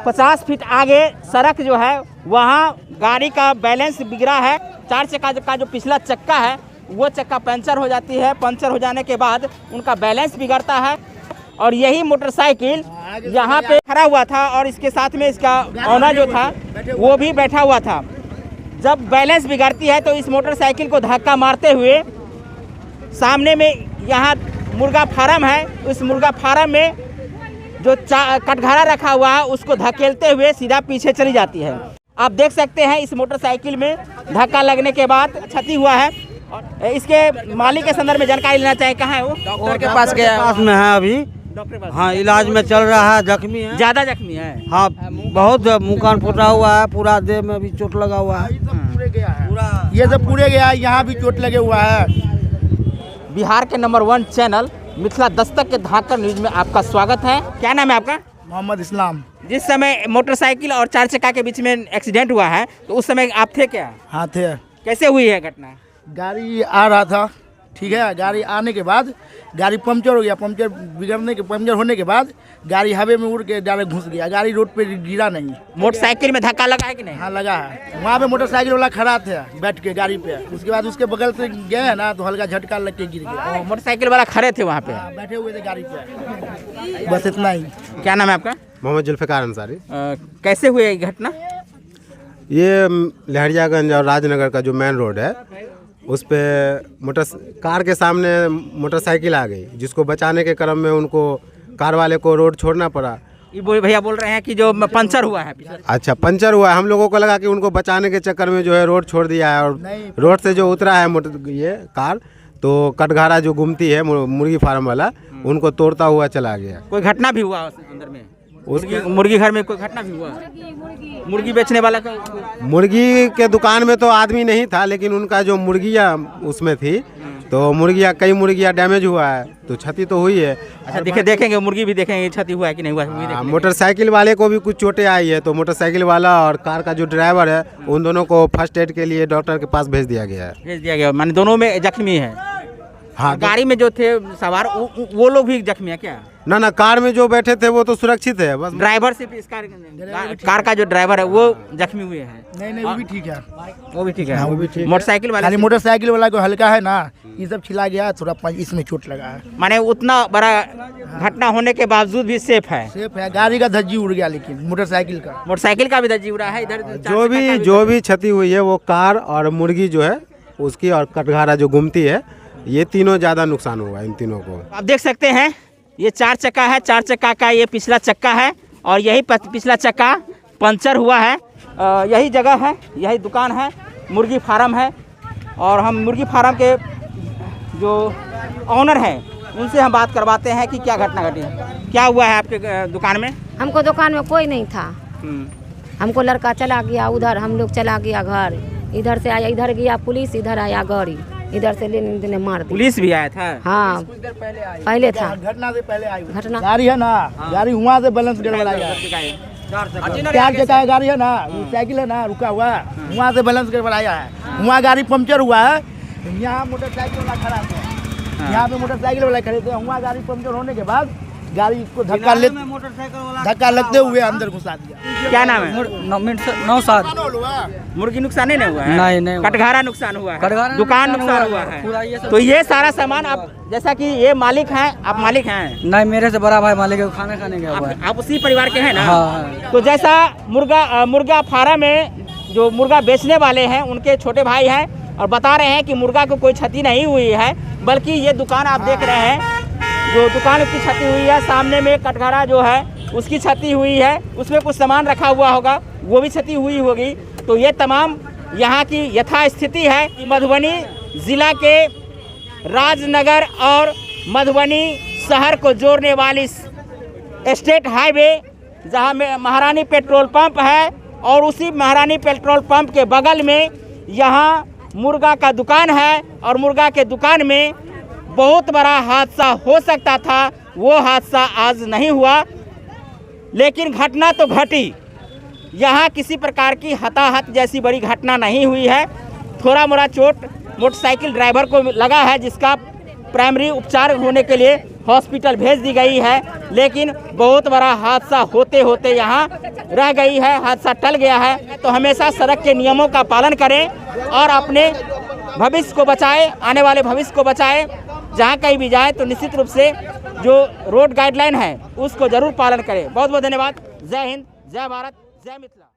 50 feet आगे सड़क जो है वहाँ गाड़ी का बैलेंस बिगड़ा है। 4 चक्का का जो पिछला चक्का है वो चक्का पंचर हो जाती है। पंचर हो जाने के बाद उनका बैलेंस बिगड़ता है और यही मोटरसाइकिल यहाँ पे खड़ा हुआ था और इसके साथ में इसका ऑनर जो था वो भी बैठा हुआ था। जब बैलेंस बिगड़ती है तो इस मोटरसाइकिल को धक्का मारते हुए सामने में यहाँ मुर्गा फार्म है, उस मुर्गा फार्म में जो कटघरा रखा हुआ है उसको धकेलते हुए सीधा पीछे चली जाती है। आप देख सकते हैं इस मोटरसाइकिल में धक्का लगने के बाद क्षति हुआ है। और इसके मालिक के संदर्भ में जानकारी लेना चाहिए। कहाँ है वो? डॉक्टर के पास गया, पास में है अभी। डॉक्टर के पास? हाँ, इलाज में चल रहा है। जख्मी है, ज़्यादा जख्मी है? हाँ, बहुत मुँह कान फूटा हुआ है, पूरा देह में भी चोट लगा हुआ है। ये सब पूरे गया है, यहाँ भी चोट लगे हुआ है। बिहार के नंबर 1 चैनल मिथिला दस्तक के धाकड़ न्यूज में आपका स्वागत है। क्या नाम है आपका? मोहम्मद इस्लाम। जिस समय मोटरसाइकिल और 4 चक्का के बीच में एक्सीडेंट हुआ है तो उस समय आप थे क्या? हाँ थे। कैसे हुई है घटना? गाड़ी आ रहा था, ठीक है। गाड़ी आने के बाद गाड़ी पंचर हो गया। पंचर होने के बाद गाड़ी हवा में उड़ के डायरेक्ट घुस गया। गाड़ी रोड पे गिरा नहीं। मोटरसाइकिल में धक्का लगा है कि नहीं? हाँ लगा है। वहाँ पे मोटरसाइकिल वाला खड़ा था बैठ के गाड़ी पे। उसके बाद उसके बगल से गए हैं ना तो हल्का झटका लग के गिर गया। मोटरसाइकिल वाला खड़े थे वहाँ पे? बैठे हुए थे गाड़ी पे। बस इतना ही। क्या नाम है आपका? मोहम्मद जुल्फ़िकार अंसारी। कैसे हुई है घटना? ये लहरियागंज और राजनगर का जो मेन रोड है उस पे कार के सामने मोटरसाइकिल आ गई, जिसको बचाने के क्रम में उनको कार वाले को रोड छोड़ना पड़ा। ये भैया बोल रहे हैं कि जो पंचर हुआ है। अच्छा, पंचर हुआ है। हम लोगों को लगा कि उनको बचाने के चक्कर में जो है रोड छोड़ दिया है और रोड से जो उतरा है ये कार तो कटघरा जो घूमती है मुर्गी फार्म वाला उनको तोड़ता हुआ चला गया। कोई घटना भी हुआ अंदर में? मुर्गी घर में कोई घटना भी हुआ? मुर्गी बेचने वाला का? मुर्गी के दुकान में तो आदमी नहीं था, लेकिन उनका जो मुर्गियाँ उसमें थी तो कई मुर्गियाँ डैमेज हुआ है तो क्षति तो हुई है। अच्छा, देखेंगे मुर्गी भी देखेंगे क्षति हुआ है कि नहीं हुआ। मोटरसाइकिल वाले को भी कुछ चोटें आई है तो मोटरसाइकिल वाला और कार का जो ड्राइवर है उन दोनों को फर्स्ट एड के लिए डॉक्टर के पास भेज दिया गया। माने दोनों में जख्मी है? हाँ। गाड़ी में जो थे सवार वो लोग भी जख्मी है क्या? ना, कार में जो बैठे थे वो तो सुरक्षित है। बस ड्राइवर से इस कार का जो ड्राइवर है वो जख्मी हुए हैं? नहीं, वो भी ठीक है। वो भी ठीक है। हाँ, वो भी ठीक है। मोटरसाइकिल वाला को हल्का है ना, ये सब छिला गया, थोड़ा इसमें चोट लगा है। माने उतना बड़ा घटना होने के बावजूद भी सेफ है? सेफ है। गाड़ी का धज्जी उड़ गया, लेकिन मोटरसाइकिल का भी धज्जी उड़ा है। इधर जो भी क्षति हुई है वो कार और मुर्गी जो है उसकी और कटघरा जो घूमती है ये तीनों ज़्यादा नुकसान हुआ इन तीनों को। आप देख सकते हैं ये 4 चक्का है। 4 चक्का का ये पिछला चक्का है और यही पिछला चक्का पंचर हुआ है। यही जगह है, यही दुकान है, मुर्गी फार्म है और हम मुर्गी फार्म के जो ऑनर हैं उनसे हम बात करवाते हैं कि क्या घटना घटी है। क्या हुआ है आपके दुकान में? हमको दुकान में कोई नहीं था। हमको लड़का चला गया उधर, हम लोग चला गया घर। इधर से आया, इधर गया पुलिस, इधर आया गाड़ी, इधर से लेने मार दी। पुलिस भी आया था? हाँ, पहले था। घटना से पहले आई घटना गाड़ी है ना, गाड़ी वहाँ से बैलेंस गड़बड़ाया। 4 चक्का गाड़ी है ना, साइकिल है ना रुका हुआ, वहाँ से बैलेंस गड़बड़ाया है। वहाँ गाड़ी पंचर हुआ है। यहाँ मोटरसाइकिल वाला खड़ा था, यहाँ पे मोटरसाइकिल वाला खड़े थे। वहाँ गाड़ी पंचर होने के बाद गाड़ी को धक्का लगते हुए अंदर घुसा दिया। क्या नाम है? नौशाद। मुर्गी नुकसान नहीं हुआ है? नहीं। कटघरा नुकसान हुआ है, दुकान नुकसान हुआ है। तो ये सारा सामान आप, जैसा कि ये मालिक हैं, आप मालिक हैं? नहीं, मेरे से बड़ा भाई मालिक है, खाना खाने गया हुआ है। आप उसी परिवार के हैं ना? हाँ। तो जैसा मुर्गा फार्म में जो मुर्गा बेचने वाले हैं उनके छोटे भाई हैं और बता रहे हैं कि मुर्गा को कोई क्षति नहीं हुई है, बल्कि ये दुकान आप देख रहे हैं, जो दुकान की क्षति हुई है, सामने में कटघरा जो है उसकी क्षति हुई है, उसमें कुछ सामान रखा हुआ होगा वो भी क्षति हुई होगी। तो ये तमाम यहाँ की यथास्थिति है कि मधुबनी ज़िला के राजनगर और मधुबनी शहर को जोड़ने वाली स्टेट हाईवे, जहाँ में महारानी पेट्रोल पंप है और उसी महारानी पेट्रोल पंप के बगल में यहाँ मुर्गा का दुकान है और मुर्गा के दुकान में बहुत बड़ा हादसा हो सकता था। वो हादसा आज नहीं हुआ, लेकिन घटना तो घटी। यहाँ किसी प्रकार की हताहत जैसी बड़ी घटना नहीं हुई है। थोड़ा मोड़ा चोट मोटरसाइकिल ड्राइवर को लगा है, जिसका प्राइमरी उपचार होने के लिए हॉस्पिटल भेज दी गई है, लेकिन बहुत बड़ा हादसा होते होते यहाँ रह गई है, हादसा टल गया है। तो हमेशा सड़क के नियमों का पालन करें और अपने भविष्य को बचाएं, आने वाले भविष्य को बचाएं। जहाँ कहीं भी जाए तो निश्चित रूप से जो रोड गाइडलाइन है उसको जरूर पालन करें। बहुत बहुत धन्यवाद। जय हिंद, जय भारत, जय मिथिला।